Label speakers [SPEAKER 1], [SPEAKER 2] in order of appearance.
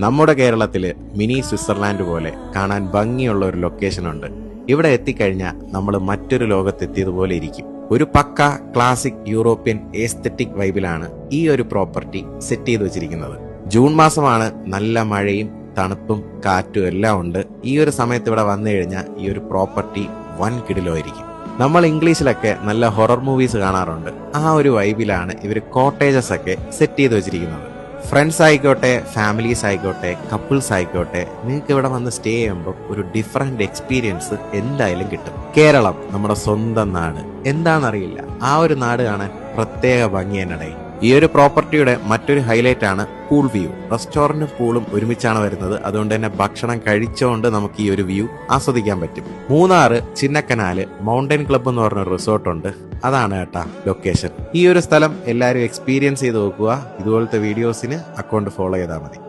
[SPEAKER 1] നമ്മുടെ കേരളത്തില് mini Switzerland പോലെ കാണാൻ ഭംഗിയുള്ള ഒരു ലൊക്കേഷൻ ഉണ്ട്. ഇവിടെ എത്തിക്കഴിഞ്ഞാൽ നമ്മൾ മറ്റൊരു ലോകത്തെത്തിയതുപോലെ ഇരിക്കും. ഒരു പക്ക ക്ലാസിക് യൂറോപ്യൻ എസ്തെറ്റിക് വൈബിലാണ് ഈ ഒരു പ്രോപ്പർട്ടി സെറ്റ് ചെയ്ത് വെച്ചിരിക്കുന്നത്. ജൂൺ മാസമാണ്, നല്ല മഴയും തണുപ്പും കാറ്റും എല്ലാം ഉണ്ട്. ഈ ഒരു സമയത്ത് ഇവിടെ വന്നു കഴിഞ്ഞാൽ ഈ ഒരു പ്രോപ്പർട്ടി വൻ കിടിലമായിരിക്കും. നമ്മൾ ഇംഗ്ലീഷിലൊക്കെ നല്ല ഹൊറർ മൂവീസ് കാണാറുണ്ട്. ആ ഒരു വൈബിലാണ് ഇവർ കോട്ടേജസ് ഒക്കെ സെറ്റ് ചെയ്ത് വെച്ചിരിക്കുന്നത്. ഫ്രണ്ട്സ് ആയിക്കോട്ടെ, ഫാമിലീസ് ആയിക്കോട്ടെ, കപ്പിൾസ് ആയിക്കോട്ടെ, നിങ്ങൾക്ക് ഇവിടെ വന്ന് സ്റ്റേ ചെയ്യുമ്പോൾ ഒരു ഡിഫറെന്റ് എക്സ്പീരിയൻസ് എന്തായാലും കിട്ടും. കേരളം നമ്മുടെ സ്വന്തം നാട്, എന്താണെന്നറിയില്ല, ആ ഒരു നാട് കാണാൻ പ്രത്യേക ഭംഗി തന്നെടേ. ഈ ഒരു പ്രോപ്പർട്ടിയുടെ മറ്റൊരു ഹൈലൈറ്റ് ആണ് പൂൾ വ്യൂ. റെസ്റ്റോറന്റും പൂളും ഒരുമിച്ചാണ് വരുന്നത്. അതുകൊണ്ട് തന്നെ ഭക്ഷണം കഴിച്ചുകൊണ്ട് നമുക്ക് ഈ ഒരു വ്യൂ ആസ്വദിക്കാൻ പറ്റും. മൂന്നാറ് ചിന്നക്കനാല് മൗണ്ടൻ ക്ലബ്ബ് എന്ന് പറഞ്ഞ റിസോർട്ട് ഉണ്ട്. അതാണ് കേട്ടാ ലൊക്കേഷൻ. ഈ ഒരു സ്ഥലം എല്ലാവരും എക്സ്പീരിയൻസ് ചെയ്ത് നോക്കുക. ഇതുപോലത്തെ വീഡിയോസിന് അക്കൗണ്ട് ഫോളോ ചെയ്താൽ മതി.